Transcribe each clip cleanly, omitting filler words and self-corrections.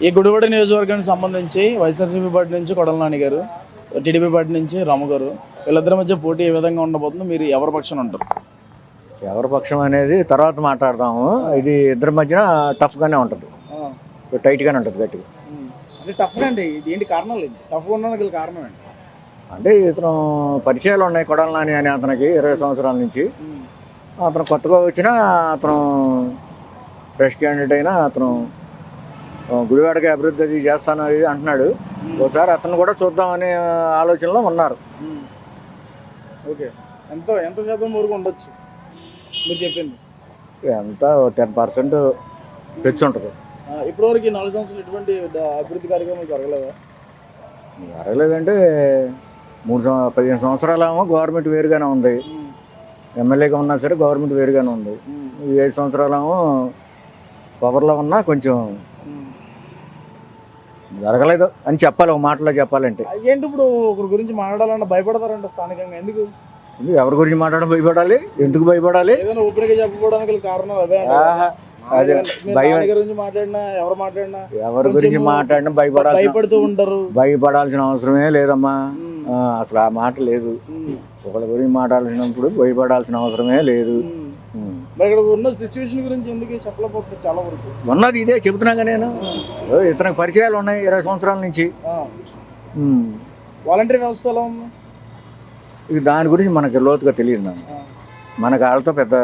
ఈ గుడివాడ నియోజకవర్గానికి సంబంధించి వైఎస్ఆర్సీపీ పార్టీ నుంచి కొడాల నాని గారు, టీడీపీ పార్టీ నుంచి రాము గారు, వీళ్ళిద్దరి మధ్య పోటీ ఏ విధంగా ఉండబోతుందో, మీరు ఎవరి పక్షాన ఉంటారు? ఎవరి పక్షం అనేది తర్వాత మాట్లాడదాము. ఇది ఇద్దరి మధ్యన టఫ్గానే ఉంటుంది, టైట్గానే ఉంటుంది, గట్టిగా. అంటే టఫ్ అండి, ఏంటి కారణాలు ఏంటి టఫ్ ఉండడానికి కారణం ఏంటి? అంటే ఇతను పరిచయాలు ఉన్నాయి కొడాల నాని అని అతనికి 20 సంవత్సరాల నుంచి. అతను కొత్తగా వచ్చినా అతను ఫ్రెష్ క్యాండిడేట్ అయినా అతను గుడివాడకి అభివృద్ధి అది చేస్తాను అది అంటున్నాడు. ఒకసారి అతను కూడా చూద్దామనే ఆలోచనలో ఉన్నారు. ఓకే, ఎంత శాతం వరకు ఉండొచ్చు మీరు చెప్పింది? ఎంత 10% తెచ్చి ఉంటుంది. ఇప్పటివరకు 4 సంవత్సరాలు ఎటువంటి అభివృద్ధి కార్యక్రమాలు జరగలేదా? జరగలేదంటే 15 సంవత్సరాలేమో గవర్నమెంట్ వేరుగానే ఉంది, ఎమ్మెల్యేగా ఉన్నా సరే గవర్నమెంట్ వేరుగానే ఉంది. ఈ 5 సంవత్సరాలేమో పవర్లో ఉన్నా కొంచెం జరగలేదు అని చెప్పాలి, ఒక మాటలో చెప్పాలంటే. ఏంటి ఇప్పుడు ఒకరి గురించి మాట్లాడాలన్నా భయపడతారంట స్థానికంగా, ఎందుకు? ఎవరి గురించి మాట్లాడడం భయపడాలి, ఎందుకు భయపడాలి? ఏదైనా ఓపెన్గా చెప్పుకోవడానికి కారణం అదే. అదే ఎవరి గురించి మాట్లాడినా భయపడుతూ ఉంటారు. భయపడాల్సిన అవసరమే లేదమ్మా, అసలు ఆ మాట లేదు. ఒకరి గురించి మాట్లాడాల్సినప్పుడు భయపడాల్సిన అవసరమే లేదు. ఉన్నది ఇదే చెబుతున్నాగా నేను. ఇతనికి పరిచయాలు ఉన్నాయి 20 సంవత్సరాల నుంచి. వాలంటీర్ వ్యవస్థ ఎలా ఉంది? ఇది దాని గురించి మనకి లోతుగా తెలియదు. మనకు వాళ్ళతో పెద్ద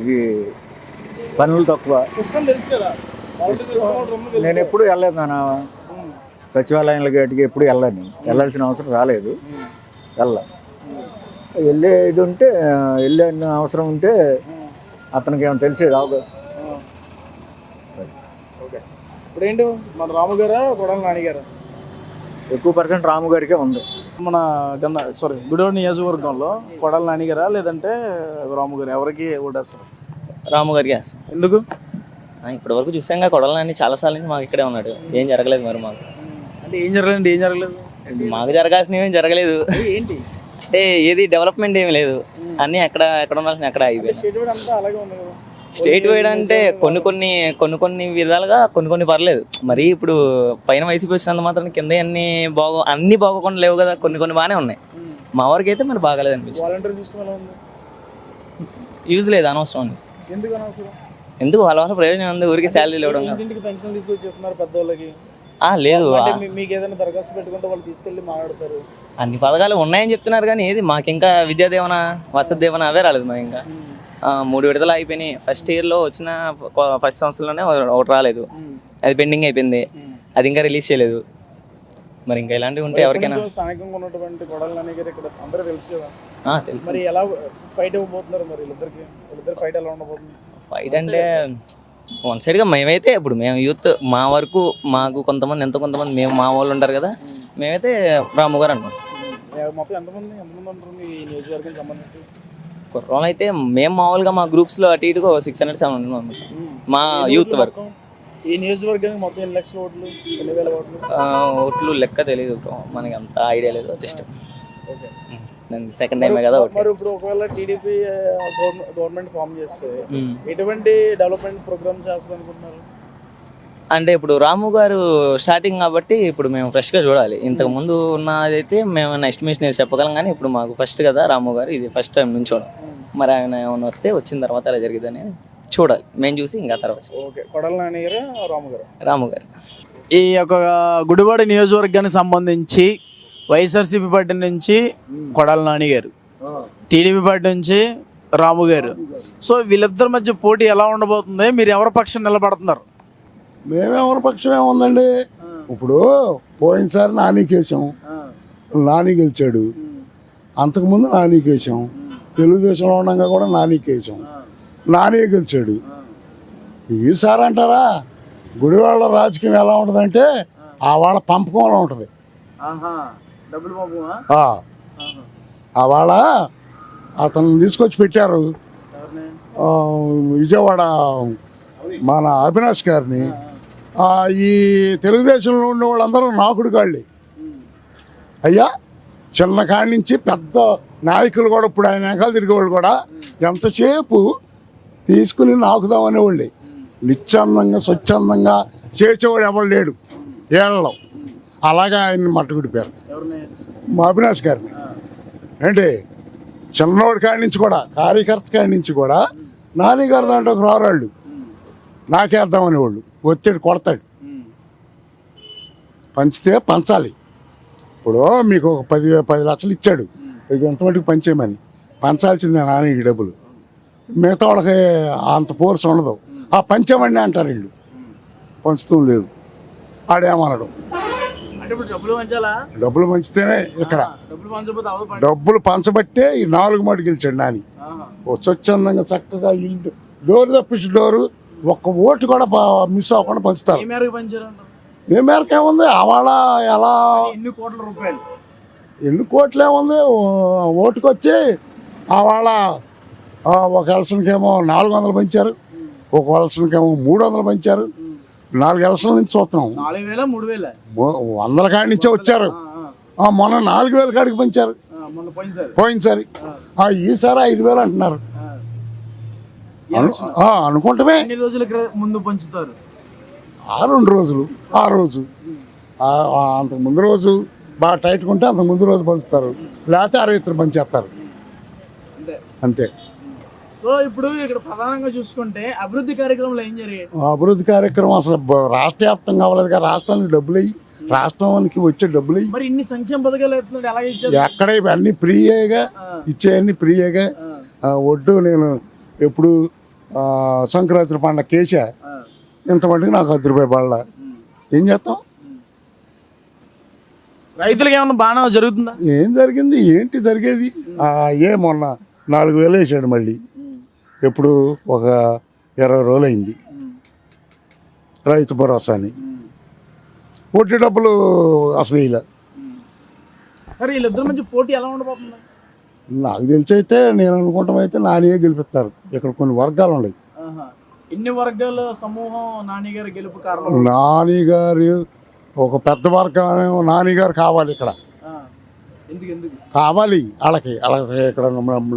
ఇది పనులు తక్కువ. నేను ఎప్పుడు వెళ్ళలేదు నాన్న, సచివాలయాల గేటుకి ఎప్పుడు వెళ్ళాను. వెళ్ళాల్సిన అవసరం రాలేదు, వెళ్ళేది ఉంటే వెళ్ళే అవసరం ఉంటే అతనికి ఏమైనా తెలిసేది. ఇప్పుడు ఏంటి మన రాము గారా కొడాల నాని గారా? ఎక్కువ % రాము గారికే ఉంది. మన గుడివాడ నియోజకవర్గంలో కొడాల నాని గారా లేదంటే రాము గారు, ఎవరికి ఓటేస్తారు? రాము గారికి వేస్తాం. ఎందుకు? ఇప్పటి వరకు చూసాం కొడాల నాని చాలాసార్లు నుంచి మాకు ఇక్కడే ఉన్నాడు, ఏం జరగలేదు. మరి మాకు అంటే ఏం జరగలేదు? మాకు జరగాల్సినవి ఏం జరగలేదు. ఏంటి అంటే ఏది డెవలప్మెంట్ ఏమి లేదు, అన్నీ ఎక్కడ ఉండాల్సిన ఎక్కడ అయిపోయింది. స్టేట్ వైడ్ అంటే కొన్ని విధాలుగా కొన్ని పర్లేదు. మరి ఇప్పుడు పైన వైసీపీ వచ్చినంత మాత్రం కింద అన్ని బాగోకుండా లేవు కదా, కొన్ని బాగానే ఉన్నాయి. మా వరకు అయితే మరి బాగాలేదు అనిపిస్తుంది. యూజ్ లేదు, అనవసరం. ఎందుకు వాళ్ళ వల్ల ప్రయోజనం ఉంది, ఊరికి శాలరీలు ఇవ్వడం. లేదు, అన్ని పథకాలు ఉన్నాయని చెప్తున్నారు కానీ ఏది మాకు ఇంకా విద్యాదీవన, వసతి దీవెన అవే రాలేదు. మాకు ఇంకా 3 విడతలు అయిపోయినాయి. ఫస్ట్ ఇయర్లో వచ్చిన ఫస్ట్ సంవత్సరంలోనే ఒకటి రాలేదు, అది పెండింగ్ అయిపోయింది, అది ఇంకా రిలీజ్ చేయలేదు. మరి ఇంకా ఇలాంటివి ఉంటే ఎవరికైనా తెలుసు. ఫైట్ అంటే వన్ సైడ్గా మేమైతే ఇప్పుడు మేము యూత్ మా వరకు మాకు కొంతమంది మేము మా వాళ్ళు ఉంటారు కదా, మేమైతే రాము గారు అనుకుంటాం. కుర్రోళ్ళు అయితే మేము మామూలుగా మా గ్రూప్స్లో అటు ఇటుగా 600-700 మెంబర్స్ మా యూత్ వరకు. ఈ నియోజకవర్గానికి మొత్తం ఎన్ని లక్షల ఓట్లు, ఎన్ని వేల ఓట్లు? ఓట్లు లెక్క తెలియదు బ్రో, మనకి అంత ఐడియా లేదు. జస్ట్ సెకండ్ టైమే కదా. మరి ఇప్పుడు ఒకవేళ టీడీపీ గవర్నమెంట్ ఫామ్ చేస్తే ఎటువంటి డెవలప్మెంట్ ప్రోగ్రామ్ చేస్తుంది అనుకుంటున్నారు? అంటే ఇప్పుడు రాము గారు స్టార్టింగ్ కాబట్టి ఇప్పుడు మేము ఫ్రెష్గా చూడాలి. ఇంతకు ముందు ఉన్నదైతే మేము ఎస్టిమేషన్ చెప్పగలం, కానీ ఇప్పుడు మాకు ఫస్ట్ కదా రాము గారు, ఇది ఫస్ట్ టైం నుంచి చూడాలి. మరి ఆయన ఏమైనా వస్తే వచ్చిన తర్వాత అలా జరిగింది అనేది చూడాలి, మేము చూసి ఇంకా తర్వాత. కొడాల నాని గారు, రాము గారు. ఈ యొక్క గుడివాడ నియోజకవర్గానికి సంబంధించి వైఎస్ఆర్సీపీ పార్టీ నుంచి కొడాల నాని గారు, టీడీపీ పార్టీ నుంచి రాము గారు. సో వీళ్ళిద్దరి మధ్య పోటీ ఎలా ఉండబోతుంది? మీరు ఎవరి పక్షం నిలబడుతున్నారు? మేమెవరి పక్షమే ఉందండి. ఇప్పుడు పోయినసారి నానికేసాం, నాని గెలిచాడు. అంతకుముందు నానికేసాం, తెలుగుదేశంలో ఉండగా కూడా నానికేసాం, నాని గెలిచాడు. ఈసారి అంటారా గుడివాడ రాజకీయం ఎలా ఉంటుందంటే ఆ వాళ్ళ పంపకంలో ఉంటుంది. ఆ వాళ్ళ అతను తీసుకొచ్చి పెట్టారు విజయవాడ మన అవినాష్ గారిని. ఈ తెలుగుదేశంలో ఉండే వాళ్ళందరూ నాకుడు కాళ్ళే అయ్యా. చిన్న కాడి నుంచి పెద్ద నాయకులు కూడా ఇప్పుడు ఆయన వెనకాల తిరిగేవాళ్ళు కూడా ఎంతసేపు తీసుకుని నాకుదామనేవాళ్ళే. నిశ్చందంగా స్వచ్ఛందంగా చేసేవాడు ఎవరు లేడు. ఏళ్ళలో అలాగే ఆయన్ని మట్టగుడిపారు ఎవరిని? మా అవినాష్ గారిని. ఏంటి చిన్నోడి కాడి నుంచి కూడా కార్యకర్త కాడి నుంచి కూడా నాని గారు దాంట్లో రారాళ్ళు నాకేద్దామని వాళ్ళు ఒత్తిడి కొడతాడు. పంచితే పంచాలి. ఇప్పుడు మీకు ఒక 10 లక్షలు ఇచ్చాడు, ఇక ఎంతమటుకు పంచేయమని పంచాల్సిందే నానికి డబ్బులు. మిగతా వాళ్ళకి అంత ఫోర్స్ ఉండదు. ఆ పంచమండి అంటారు వీళ్ళు, పంచుతూ లేదు. ఆడేమనడం అంటే ఇప్పుడు డబ్బులు పంచాలా? డబ్బులు పంచితేనే ఇక్కడ డబ్బులు పంచకపోతే అవ్వదు పని. డబ్బులు పంచబట్టే ఈ 4 మాట గెలిచాడు నాని. ఆహా. ఓ స్వచ్ఛందంగా చక్కగా ఇల్లు డోరు తప్పించి డోరు ఒక్క ఓటు కూడా మిస్ అవ్వకుండా పంచుతారు. ఏ మేరకు పంచారు అంటారు? ఏ మేరకు ఏముంది అవాళ ఎలా ఎన్ని కోట్ల రూపాయలు? ఎన్ని కోట్లు ఏముంది ఓటుకు వచ్చి అవాళ ఒక ఎలక్షన్కేమో 400 పంచారు, ఒక ఎలక్షన్కేమో 300 పంచారు. 4 ఎలక్షన్ల నుంచి చూస్తున్నాం. 4,000 3,000? 100 కాడి నుంచే వచ్చారు. మొన్న 4,000 కాడికి పంచారు మొన్న పోయినసారి. పోయినసారి. ఈసారి 5,000 అంటున్నారు. అనుకుంటమే ఎన్ని రోజుల ముందు పంచుతారు? 2 రోజులు ఆ రోజు అంతకు ముందు రోజు బాగా టైట్గా ఉంటే అంతకు ముందు రోజు పంచుతారు, లేకపోతే 6 పంచేస్తారు అంతే. సో ఇప్పుడు ఇక్కడ ప్రధానంగా చూసుకుంటే అభివృద్ధి కార్యక్రమాలు ఏం జరిగాయి? అభివృద్ధి కార్యక్రమం అసలు రాష్ట్ర వ్యాప్తంగా అవ్వలేదు కదా. రాష్ట్రానికి డబ్బులు అయ్యి రాష్ట్రానికి వచ్చే డబ్బులు అయ్యి మరి ఇన్ని సంక్షేమ పథకాలు ఎత్తున్నాడు, ఎలా ఇచ్చారు? ఎక్కడ అన్ని ఫ్రీయేగా ఇచ్చేయన్ని ఫ్రీయేగా. ఒడ్డు నేను ఎప్పుడు సంక్రాంతి పండుగ కేసా ఇంతమందికి నాకు 10 రూపాయలు పడలా. ఏం చేస్తాం? రైతులకి ఏమన్నా బాగా జరుగుతుందా? ఏం జరిగింది? ఏంటి జరిగేది? మొన్న 4,000 వేసాడు మళ్ళీ. ఎప్పుడు ఒక 20 రోజులు అయింది. రైతు భరోసాని వడ్డీ డబ్బులు అసలు ఇలా. సరే వీళ్ళిద్దరి మధ్య పోటీ ఎలా ఉండబోతుంది? నాకు తెలిసి అయితే నేను అనుకుంటామైతే నానియే గెలిపిస్తారు. ఇక్కడ కొన్ని వర్గాలు ఉన్నాయి. ఎన్ని వర్గాల సమూహం నాని గారి గెలుపు కారణం? నాని గారు ఒక పెద్ద వర్గం నాని గారు కావాలి ఇక్కడ. కావాలి వాళ్ళకి ఇక్కడ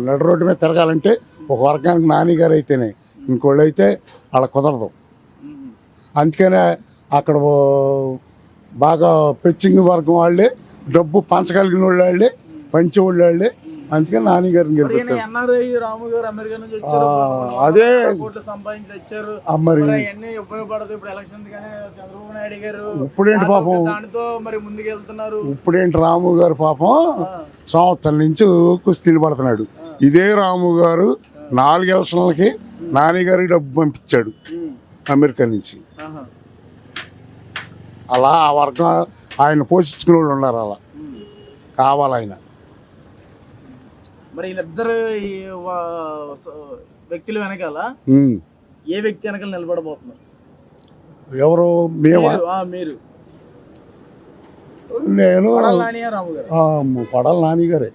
నడు రోడ్డు మీద తిరగాలంటే ఒక వర్గానికి నాని గారు అయితేనే, ఇంకోళ్ళు అయితే వాళ్ళకి కుదరదు. అందుకనే అక్కడ బాగా పెచ్చింగ్ వర్గం వాళ్ళే, డబ్బు పంచగలిగిన వాళ్ళే, పంచేవాళ్ళు వాళ్ళే. అందుకని నాని గారిని గెలిపిస్తారు. అదే మరి ఇప్పుడేంటి పాపం, ఇప్పుడేంటి రాము గారు పాపం సంవత్సరం నుంచి కుస్తీలు పడుతున్నాడు. ఇదే రాము గారు 4 ఎలక్షన్లకి నాని గారికి డబ్బు పంపించాడు అమెరికా నుంచి. అలా ఆ వర్గం ఆయన పోషించుకునే వాళ్ళు ఉన్నారు. అలా కావాలి ఆయన. మరి వీళ్ళిద్దరు వ్యక్తులు వెనకాల ఏ వ్యక్తి వెనకాల నిలబడబోతున్నారు? ఎవరు? మేమా? మీరు? నేను రాము గారు. కొడాలి నాని గారే.